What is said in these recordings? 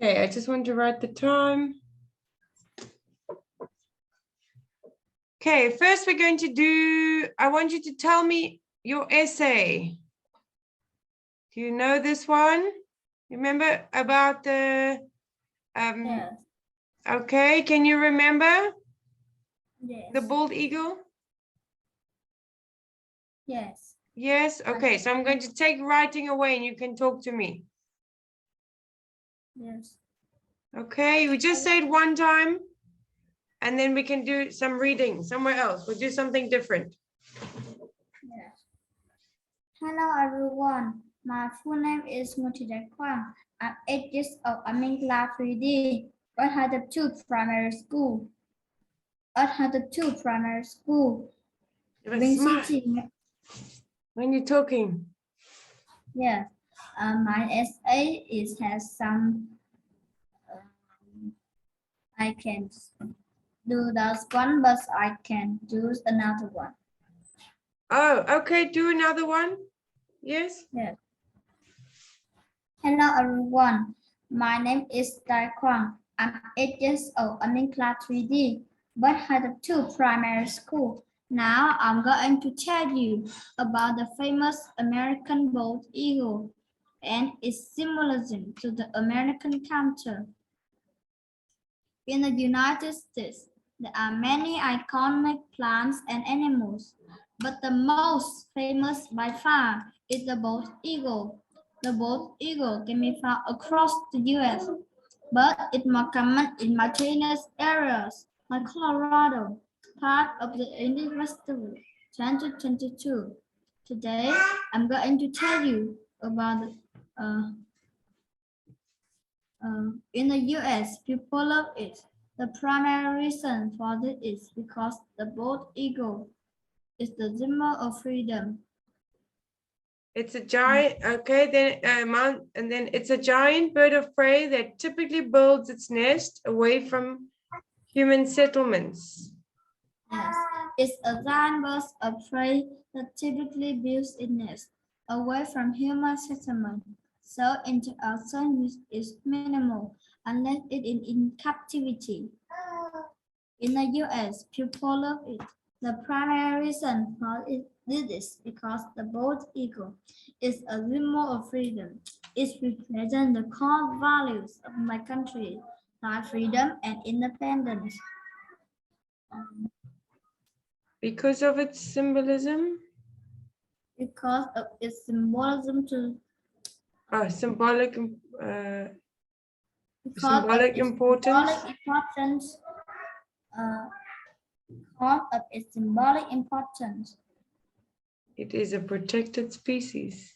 Okay, I just want to write the time. Okay, first we're going to do, I want you to tell me your essay. Do you know this one? Remember about the, Yes. okay, can you remember Yes. the bald eagle? Yes. Yes, okay, so I'm going to take writing away and you can talk to me. Yes. Okay, we just say it one time and then we can do some reading somewhere else. We'll do something different. Yes. Hello everyone. My full name is Dai Quang. I'm 8 years old. I'm in class 3D. I had a two primary school. Visiting. When you're talking. Yes. My essay has some. I can do that one, but I can do another one. Oh, okay, do another one. Yes. Yes. Hello everyone. My name is Dai Quang. I'm 8 years old. I'm in class 3D, but had two primary school. Now I'm going to tell you about the famous American bald eagle and its symbolism to the American culture. In the United States, there are many iconic plants and animals, but the most famous by far is the bald eagle. The bald eagle can be found across the U.S., but it's more common in mountainous areas like Colorado, part of the Indian Festival 2022. Today, I'm going to tell you about in the US, people love it. The primary reason for this is because the bald eagle is the symbol of freedom. It's a giant, okay, then it's a giant bird of prey that typically builds its nest away from human settlements. Yes, it's a giant bird of prey that typically builds its nest away from human settlement. So interaction is minimal unless it is in captivity. In the US, people love it. The primary reason for this is because the bald eagle is a symbol of freedom. It represents the core values of my country, like freedom and independence. Because of its symbolism? Because of its symbolism to Symbolic because of its importance. symbolic importance. Because of its symbolic importance. It is a protected species.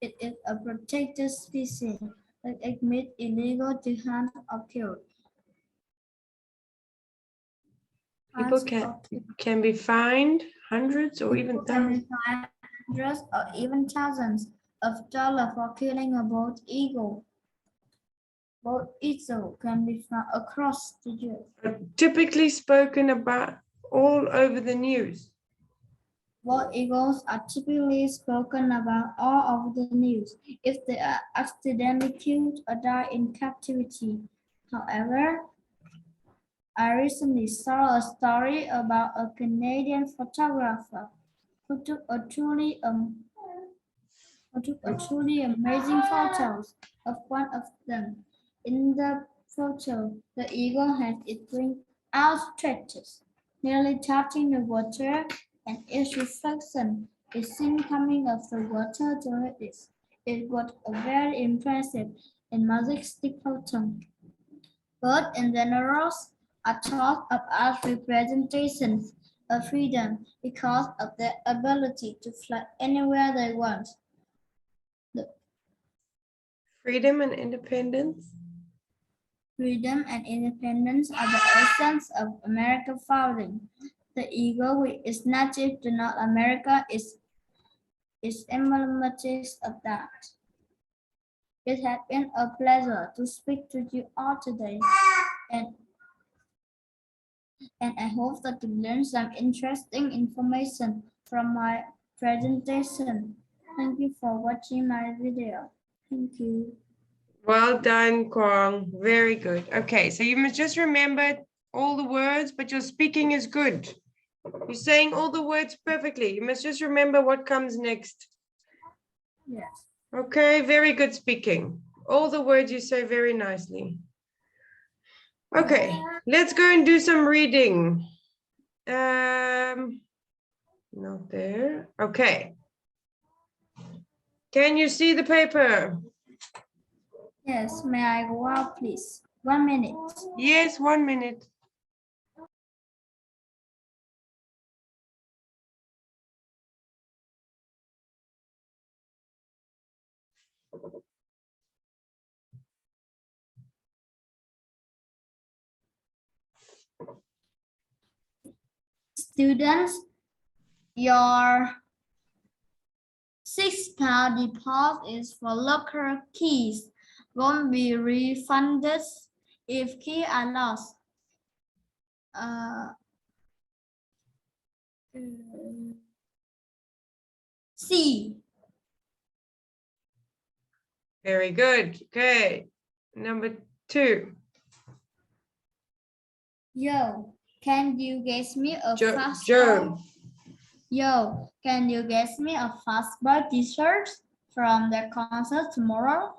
It is a protected species that it made illegal to hunt or kill. People can be fined hundreds or even thousands. Hundreds or even thousands of dollars for killing a bald eagle. Bald eagle can be found across the US. Typically spoken about all over the news. Bald eagles are typically spoken about all over the news if they are accidentally killed or die in captivity. However, I recently saw a story about a Canadian photographer who took a truly amazing photos of one of them. In the photo, the eagle has its wings outstretched, nearly touching the water, and its reflection is seen coming off the water toward it. It was a very impressive and majestic photo. Birds in general are thought of as representations of freedom because of their ability to fly anywhere they want. Freedom and independence. Freedom and independence are the essence of America's founding. The eagle, which is native to North America, is emblematic of that. It has been a pleasure to speak to you all today, and I hope that you learned some interesting information from my presentation. Thank you for watching my video. Thank you. Well done, Kwang. Very good. Okay, so you must just remember all the words, but your speaking is good. You're saying all the words perfectly. You must just remember what comes next. Yes. Okay, very good speaking. All the words you say very nicely. Okay, let's go and do some reading. Not there. Okay. Can you see the paper? Yes, may I go out, please? 1 minute. Yes, 1 minute. Students, your £6 deposit is for locker keys. Won't be refunded if keys are lost. C. Very good. Okay. Number 2. Yo, can you get me a fast Joe. Yo, can you get me a fastball t-shirt from the concert tomorrow?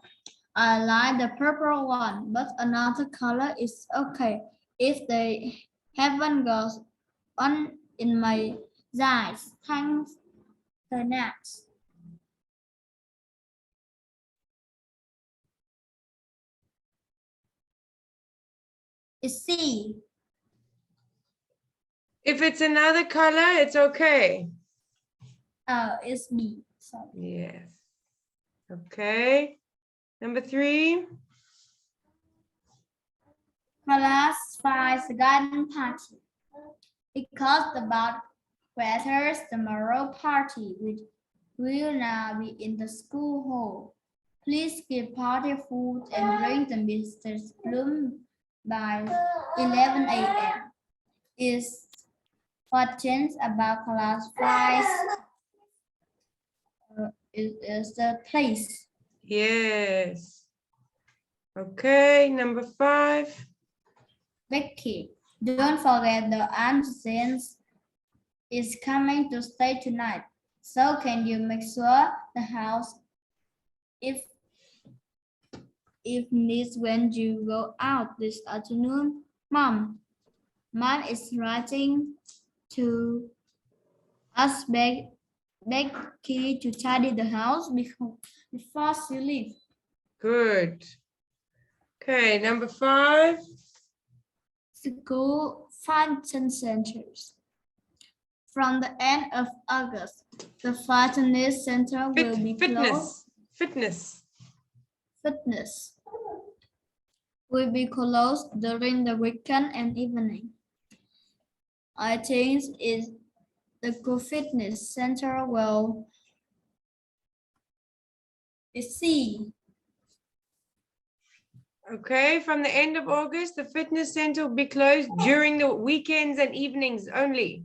I like the purple one, but another color is okay if they haven't got one in my size. Thanks. The next. Is C. If it's another color, it's okay. It's B. Sorry. Yes. Okay. Number 3. Class 5 garden party. It costs about whether tomorrow party will now be in the school hall. Please give party food and drink the Mr. Bloom by 11 a.m. Is questions about class 5 is the place. Yes. Okay, number 5. Becky, don't forget the Aunt Jane's is coming to stay tonight. So can you make sure the house if needs when you go out this afternoon? Mom is writing to ask Becky to tidy the house before she leaves. Good. Okay, number 5. School function centers. From the end of August, the fitness center will be closed. Fitness Will be closed during the weekend and evening. I think the fitness center will see. Okay, from the end of August, the fitness center will be closed during the weekends and evenings only.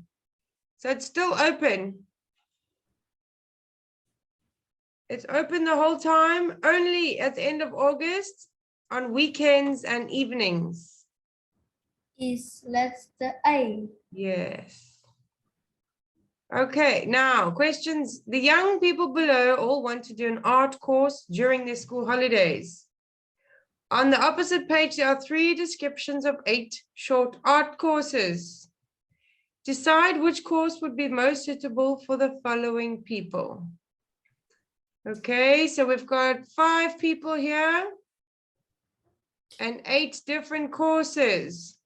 So it's still open. It's open the whole time, only at the end of August, on weekends and evenings. Let's the A. Yes. Okay, now questions. The young people below all want to do an art course during their school holidays. On the opposite page, there are 3 descriptions of 8 short art courses. Decide which course would be most suitable for the following people. Okay, so we've got 5 people here and 8 different courses.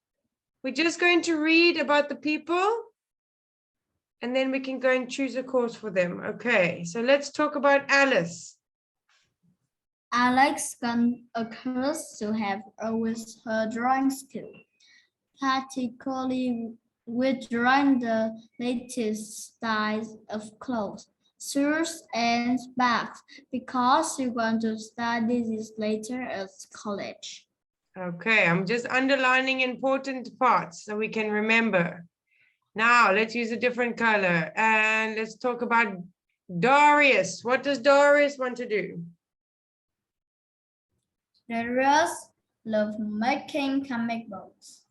We're just going to read about the people and then we can go and choose a course for them. Okay, so let's talk about Alice. Alex occurs to have always her drawing skill, particularly with drawing the latest styles of clothes, shoes, and bags, because she wants to study this later at college. Okay, I'm just underlining important parts so we can remember. Now let's use a different color and let's talk about Darius. What does Darius want to do? Darius loves making comic books,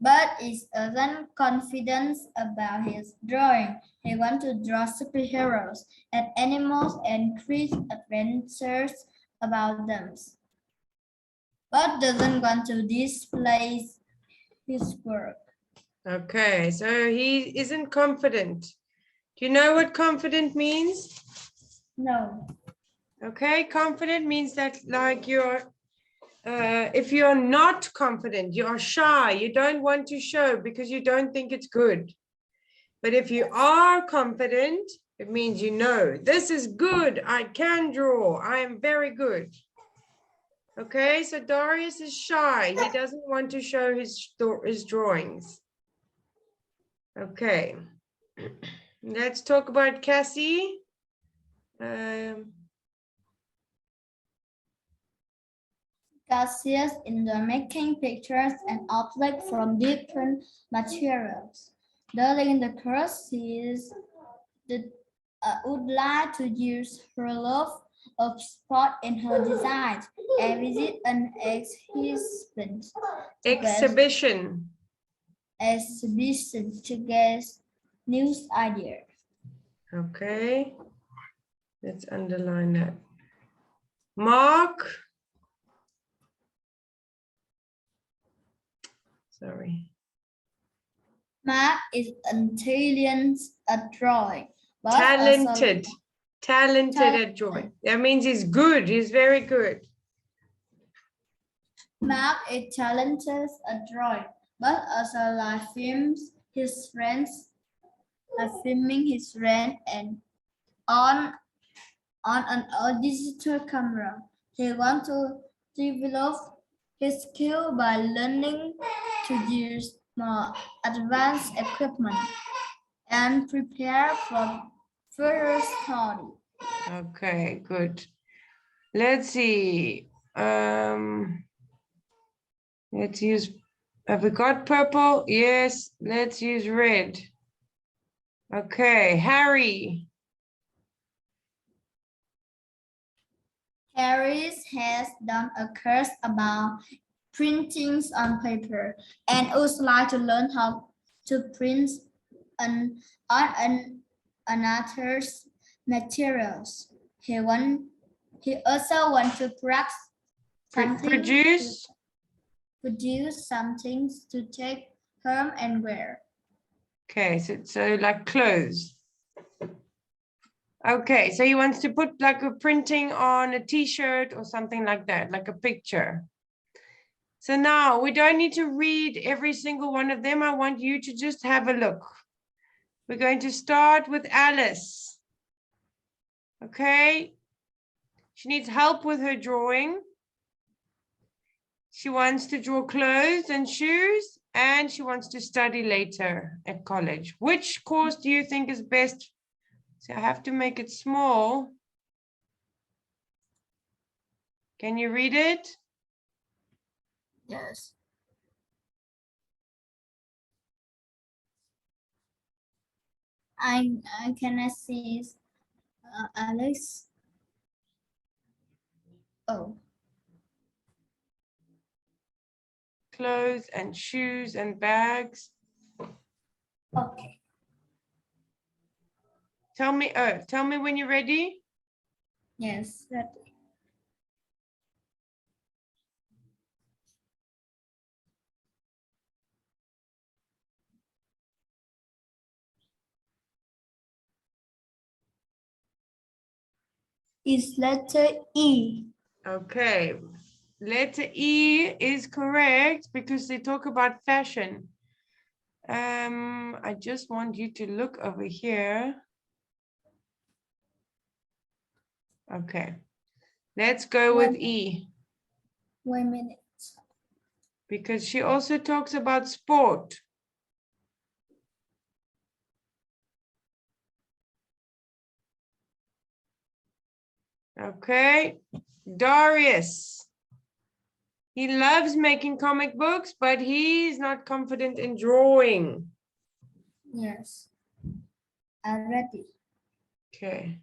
but isn't confident about his drawing. He wants to draw superheroes and animals and create adventures about them, but doesn't want to display his work. Okay, so he isn't confident. Do you know what confident means? No. Okay, confident means that like if you're not confident, you're shy, you don't want to show because you don't think it's good. But if you are confident, it means you know, this is good, I can draw, I am very good. Okay, so Darius is shy, he doesn't want to show his drawings. Okay, let's talk about Cassie. Cassius enjoys making pictures and objects from different materials. During the course, he would like to use her love of sport in her designs and visit an exhibition to get new ideas. Okay, let's underline that. Mark. Sorry. Mark is intelligent at drawing, but Talented at drawing. That means he's good. He's very good. Mark is talented at drawing, but also like filming his friends and on an old digital camera. He wants to develop his skill by learning to use more advanced equipment and prepare for further study. Okay, good. Let's see. Let's use, have we got purple? Yes, let's use red. Okay, Harry. Harris has done a course about printing on paper and would like to learn how to print on another's materials. He also wants to produce something to take home and wear. Okay, so like clothes. Okay, so he wants to put like a printing on a t-shirt or something like that, like a picture. So now we don't need to read every single one of them. I want you to just have a look. We're going to start with Alice. Okay. She needs help with her drawing. She wants to draw clothes and shoes, and she wants to study later at college. Which course do you think is best? So I have to make it small. Can you read it? Yes. I cannot see Alex. Oh. Clothes and shoes and bags. Okay. Tell me when you're ready. Yes, ready. Is letter E. Okay. Letter E is correct because they talk about fashion. I just want you to look over here. Okay. Let's go with E. 1 minute. Because she also talks about sport. Okay. Darius. He loves making comic books, but he's not confident in drawing. Yes. I'm ready. Okay.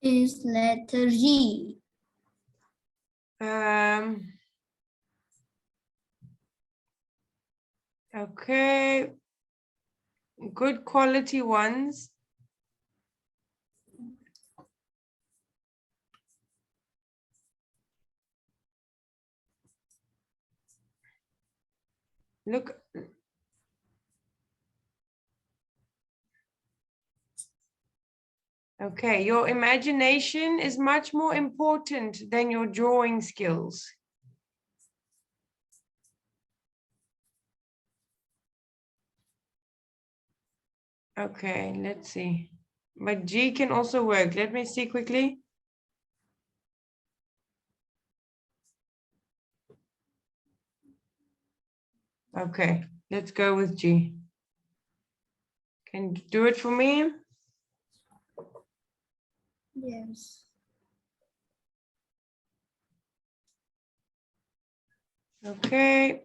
Is letter G. Okay, good quality ones. Look. Okay, your imagination is much more important than your drawing skills. Okay, let's see. But G can also work. Let me see quickly. Okay, let's go with G. Can you do it for me? Yes. Okay,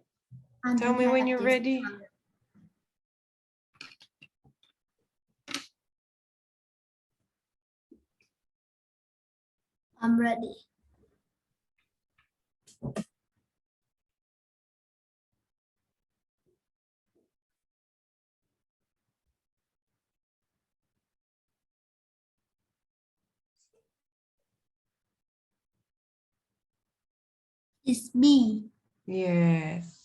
And tell me when you're ready. I'm ready. It's B. Yes.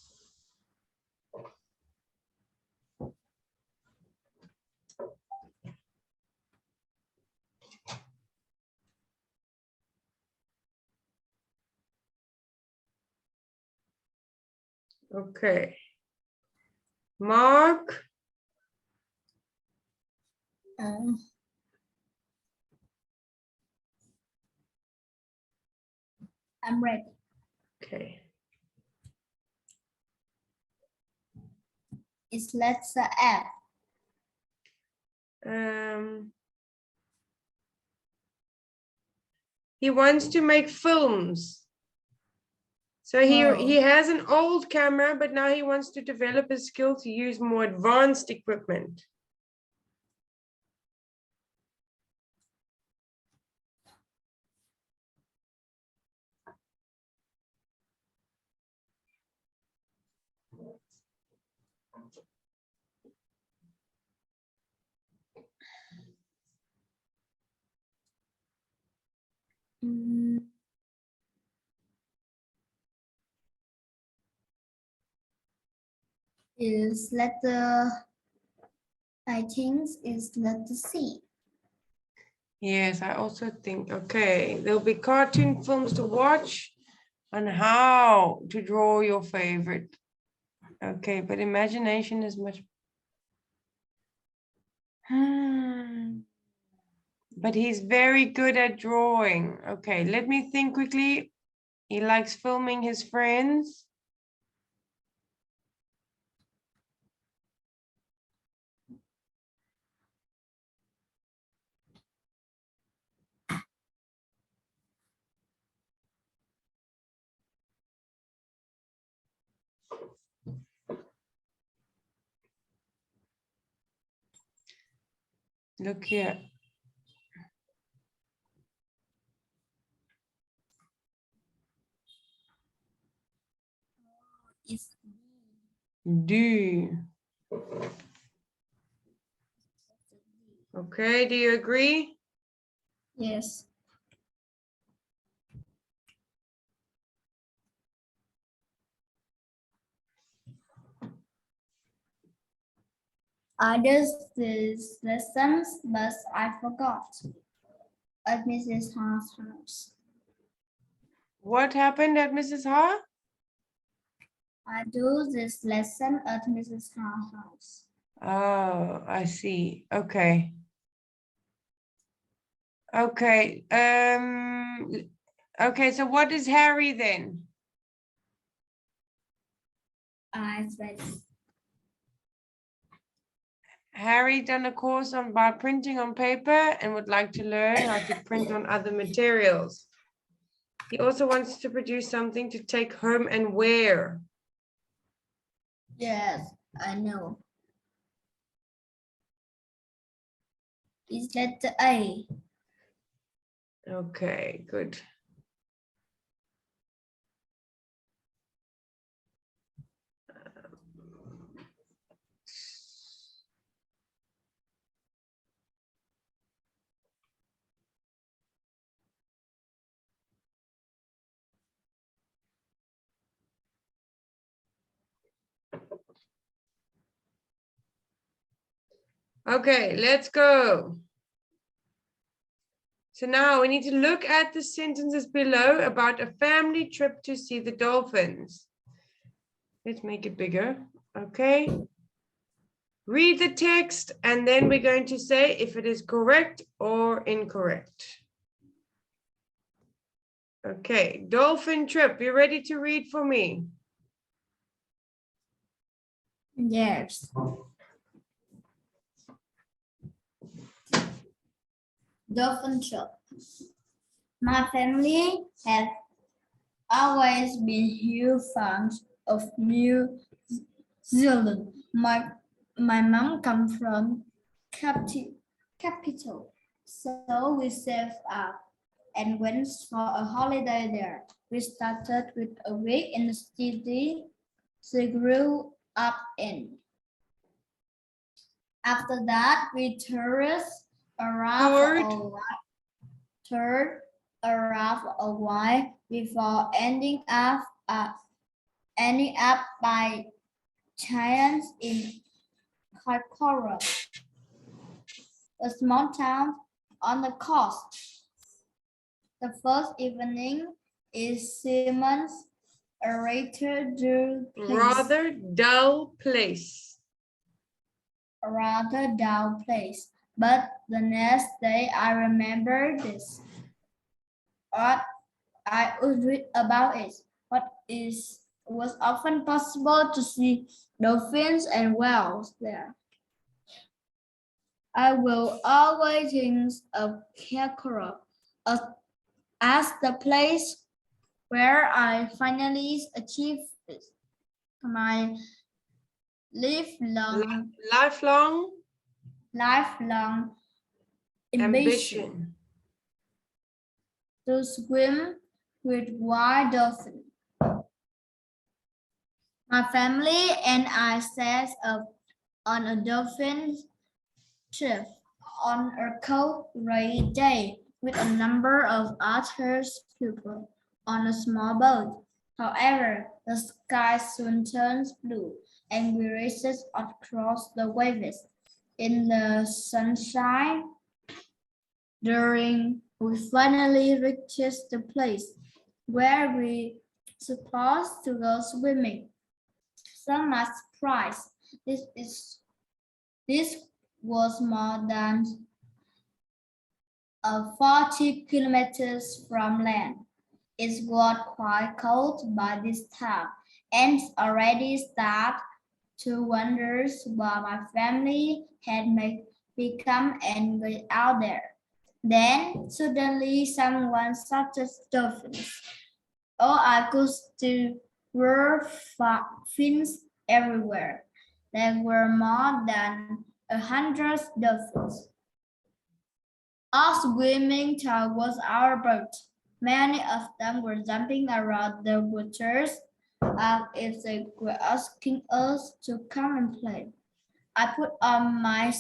Okay. Mark. I'm ready. Okay. It's letter F. He wants to make films. So he has an old camera, but now he wants to develop his skill to use more advanced equipment. Is letter, I think is letter C. Yes, I also think, okay, there'll be cartoon films to watch on how to draw your favorite. Okay, but imagination is much. But he's very good at drawing. Okay, let me think quickly. He likes filming his friends. Look here. It's Do. Okay, do you agree? yes. Others these lessons, but I forgot. At Mrs. Ha's house. What happened at Mrs. Ha? I do this lesson at Mrs. Ha's house. Oh, I see. Okay. Okay. Okay, so what is Harry then? I read. Harry done a course on by printing on paper and would like to learn how to print on other materials. He also wants to produce something to take home and wear. Yes, I know. It's letter A. Okay, good. Okay, let's go. So now we need to look at the sentences below about a family trip to see the dolphins. Let's make it bigger. Okay. Read the text and then we're going to say if it is correct or incorrect. Okay, dolphin trip. You ready to read for me? Yes. Dolphin trip. My family has always been huge fans of New Zealand. My mom comes from capital, so we saved up and went for a holiday there. We started with a week in the city she grew up in. After that, we toured around for a while before ending up by chance in Kaikoura, a small town on the coast. The first evening is Simon's a rather dull place. A rather dull place. But the next day I remember this. What I would read about it. Was often possible to see dolphins and whales there. I will always think of Kaikoura as the place where I finally achieved my lifelong ambition to swim with wild dolphins. My family and I set up on a dolphin trip on a cold, rainy day with a number of other people on a small boat. However, the sky soon turns blue and we raced across the waves in the sunshine. During we finally reached the place where we supposed to go swimming. Some are surprised. This was more than 40 kilometers from land. It was quite cold by this time, and already started to wonder what my family had become angry out there. Then suddenly someone started dolphins. All I could see were fins everywhere. There were more than 100 dolphins, all swimming towards our boat. Many of them were jumping around the waters as if they were asking us to come and play. I put on my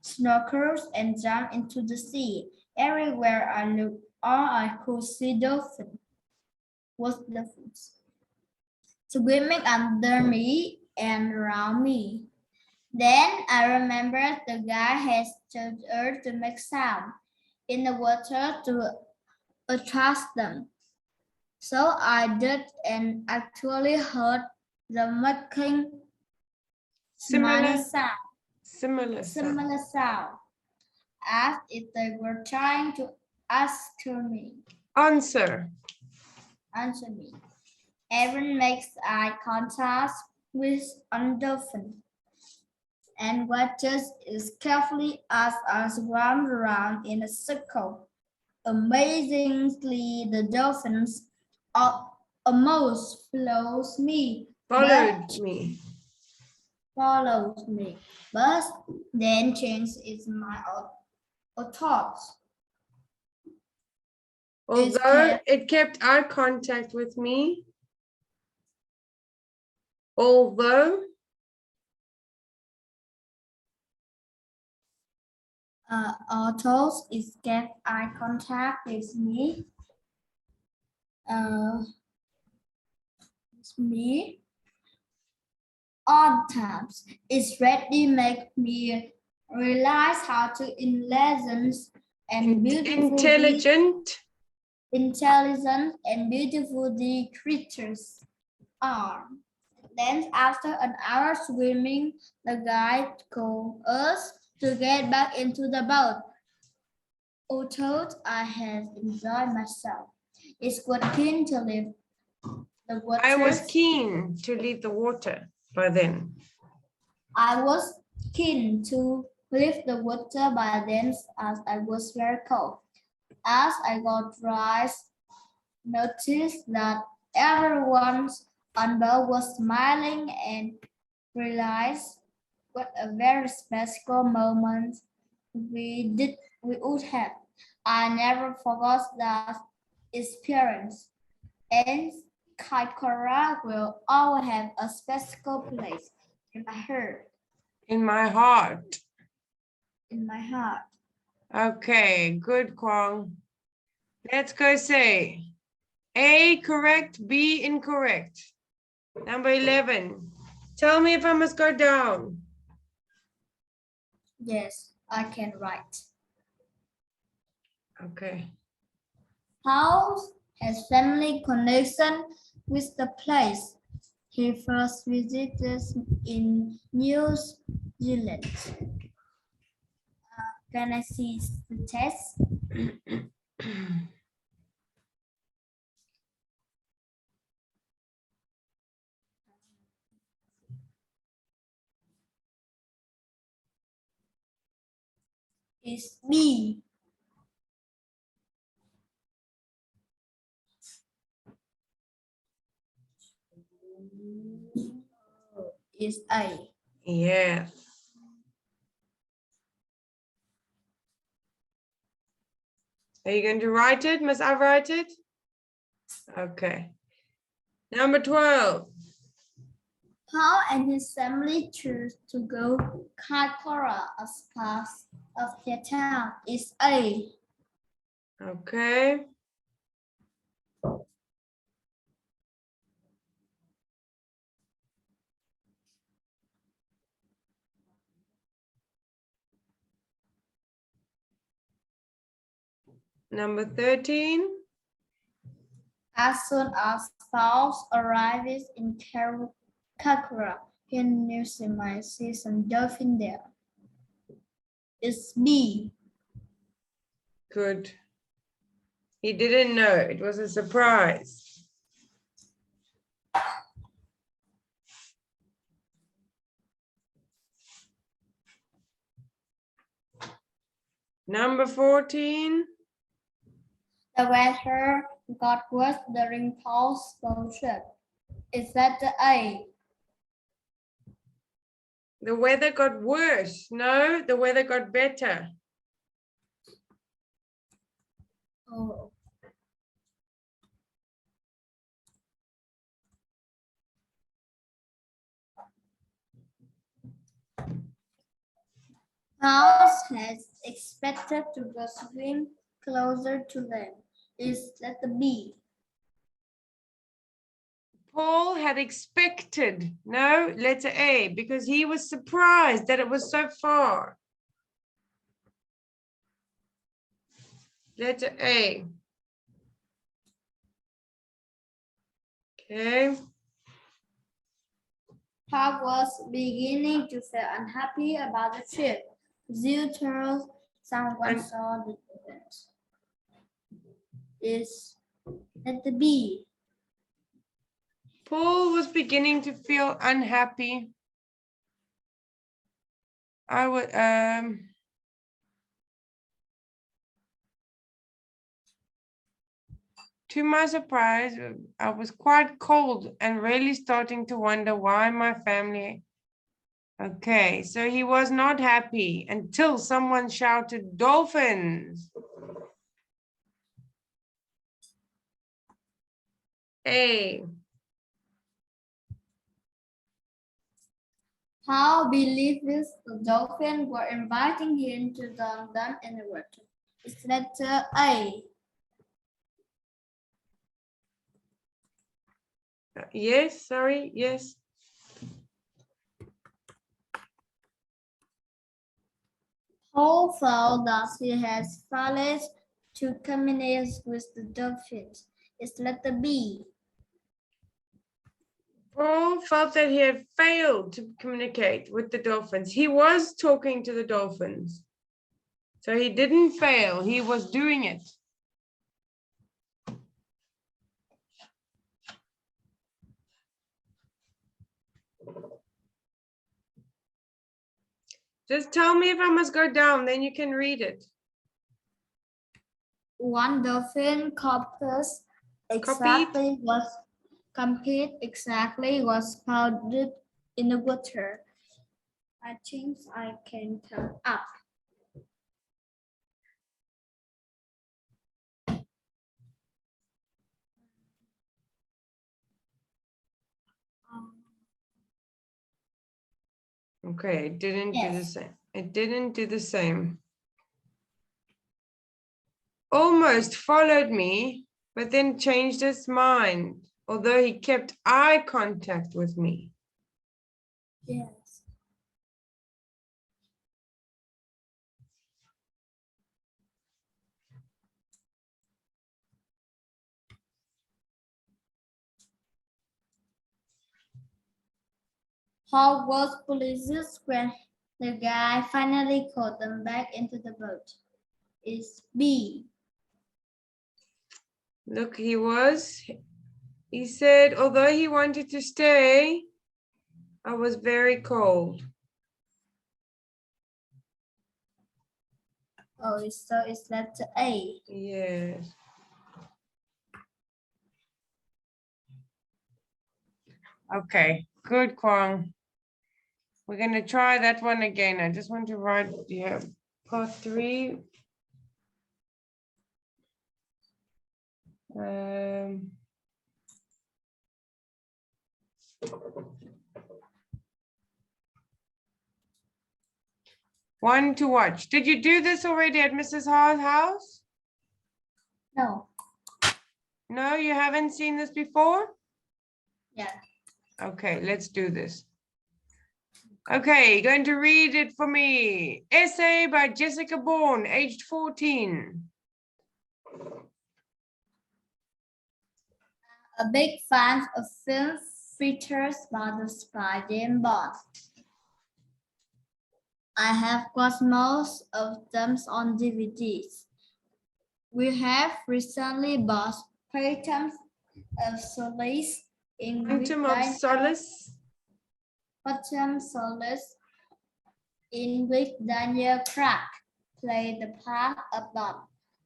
snorkels and jumped into the sea. Everywhere I looked, all I could see was dolphins swimming under me and around me. Then I remembered the guy had told her to make sound in the water to attract them. So I did and actually heard them making similar sound as if they were trying to answer me. Everyone makes eye contact with a dolphin and watches as carefully as us run around in a circle. Amazingly, the dolphins almost follows me, but then changed its my thoughts. Although it kept eye contact with me. Although. Autos is kept eye contact with me. Me. On times. It's ready make me realize how to intelligent and intelligent and beautiful the creatures are. Then after an hour swimming, the guide called us to get back into the boat. Although I have enjoyed myself, it's quite keen to leave the water. I was keen to leave the water by then. I was keen to leave the water by then as I was very cold. As I got dry, noticed that everyone on board was smiling and realized what a very special moment we would have. I never forgot that experience, and Kaikora will always have a special place in my heart. In my heart. In my heart. Okay, good, Kwang. Let's go say A correct, B incorrect. Number 11. Tell me if I must go down. Yes, I can write. Okay. How has family connection with the place he first visited in New Zealand? Can I see the test? It's B. It's A. Yes. Are you going to write it? Must I write it? Okay. Number 12. Paul and his family choose to go Kaikoura as part of their town. It's A. Okay. Number 13. As soon as Paul arrives in Kaikoura, he knew he might see some dolphin there. It's B. Good. He didn't know. It was a surprise. Number 14. The weather got worse during Paul's boat trip. Is that the A? The weather got worse. No, the weather got better. Oh. House has expected to go swim closer to them. Is that the B? Paul had expected, no, letter A, because he was surprised that it was so far. Letter A. Okay. Paul was beginning to feel unhappy about the trip. Zoo told someone saw the event. Is that the B? Paul was beginning to feel unhappy. I would, to my surprise, I was quite cold and really starting to wonder why my family. Okay, so he was not happy until someone shouted dolphins. A. How believes the dolphin were inviting him to join them in the water? It's letter A. Yes, sorry, yes. Paul felt that he has failed to communicate with the dolphins. It's letter B. Paul felt that he had failed to communicate with the dolphins. He was talking to the dolphins. So he didn't fail, he was doing it. Just tell me if I must go down, then you can read it. One dolphin compass exactly was found in the water. I think I can come up. Okay, it didn't do the Yes. same. It didn't do the same. Almost followed me, but then changed his mind, although he kept eye contact with me. Yes. How was police when the guy finally caught them back into the boat? It's B. Look, he said, although he wanted to stay, I was very cold. Oh, so it's letter A. Yes. Okay, good, Kwang. We're going to try that one again. I just want to write, yeah, part 3. One to watch. Did you do this already at Mrs. Ha's house? No. No, you haven't seen this before? Yeah. Okay, let's do this. Okay, going to read it for me. Essay by Jessica Bourne, aged 14. A big fan of film features by the spy James Bond. I have got most of them on DVDs. We have recently bought Phantom of Solace Quantum of Solace. Phantom Solace in which Daniel Craig played the part of Bond.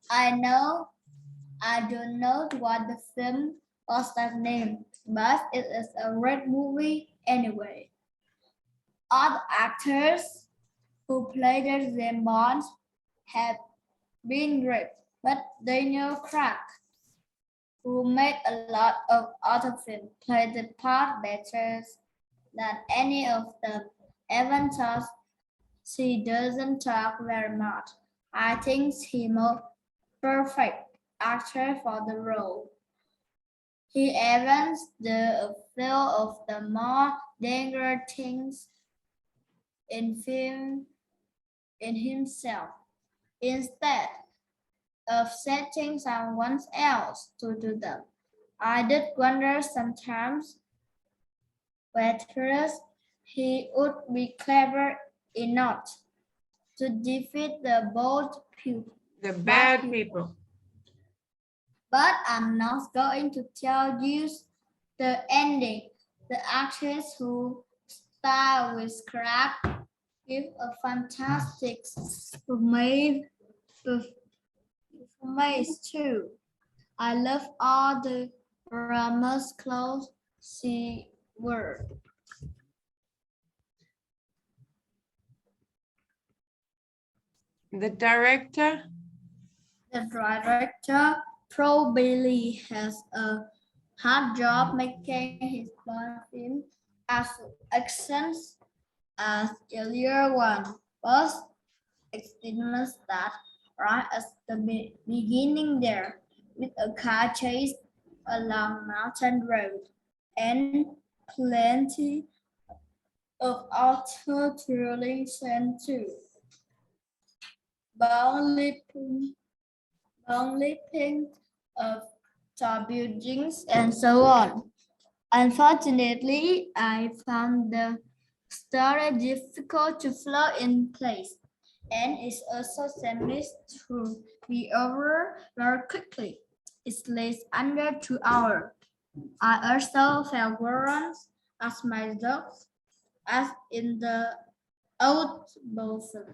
I don't know what the film was that name, but it is a great movie anyway. All the actors who played James Bond have been great, but Daniel Craig, who made a lot of other films, played the part better than any of them. Even though she doesn't talk very much, I think he's more perfect actor for the role. He even does a few of the more dangerous things in film in himself, instead of setting someone else to do them. I did wonder sometimes whether he would be clever enough to defeat the Bad people. But I'm not going to tell you the ending. The actress who star with Craig give a fantastic performance too. I love all the Ramos clothes she wore. The director? The director probably has a hard job making his bond film as accents as earlier one was extremely start right at the beginning there with a car chase along mountain road and plenty of auto thrilling scene too. Bone leaping, bone leaping of tall buildings and so on. Unfortunately, I found the story difficult to flow in place, and it's also seems to be over very quickly. It's less under 2 hours. I also felt worn as my dogs as in the old version.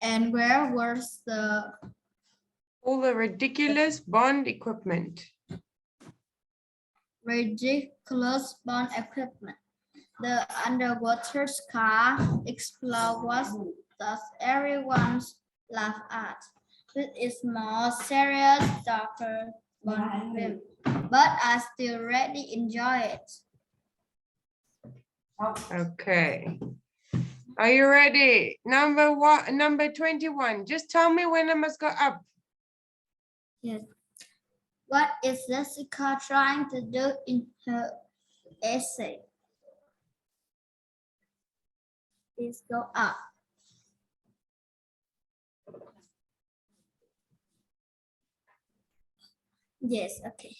And where was the All the ridiculous Bond equipment. ridiculous bond equipment? The underwater car explode was thus everyone's laugh at. With its more serious, darker Bond film. But I still really enjoy it. Okay. Are you ready? Number 21. Just tell me when I must go up. Yes. What is Jessica trying to do in her essay? Please go up. Yes, okay.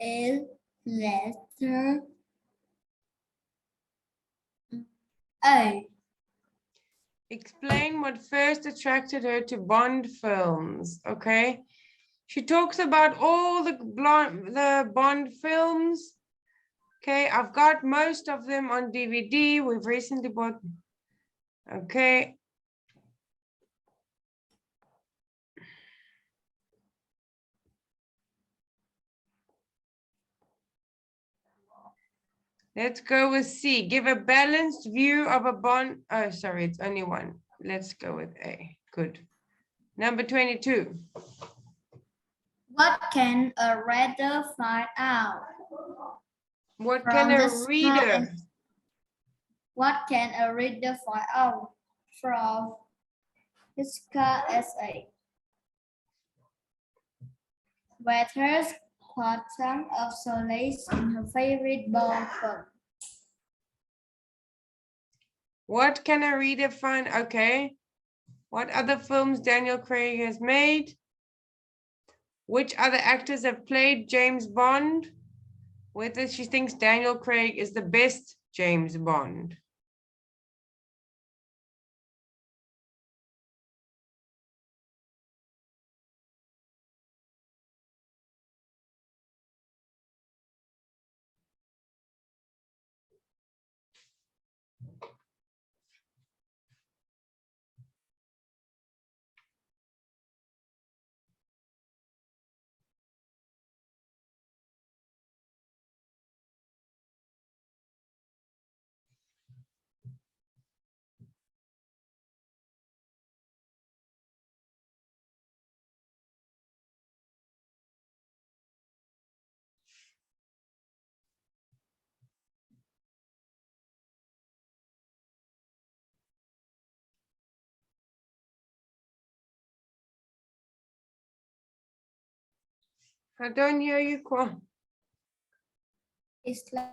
A letter A. Explain what first attracted her to Bond films. Okay. She talks about all the Bond films. Okay, I've got most of them on DVD. We've recently bought. Okay. Let's go with C. Give a balanced view of a Bond. Oh, sorry, it's only one. Let's go with A. Good. Number 22. What can a reader find out? What From can the a reader? small- What can a reader find out from Jessica essay? Whether's quantum of solace in her favorite Bond film. What can a reader find? Okay. What other films Daniel Craig has made? Which other actors have played James Bond? Whether she thinks Daniel Craig is the best James Bond. I don't hear you, Kwa. It's like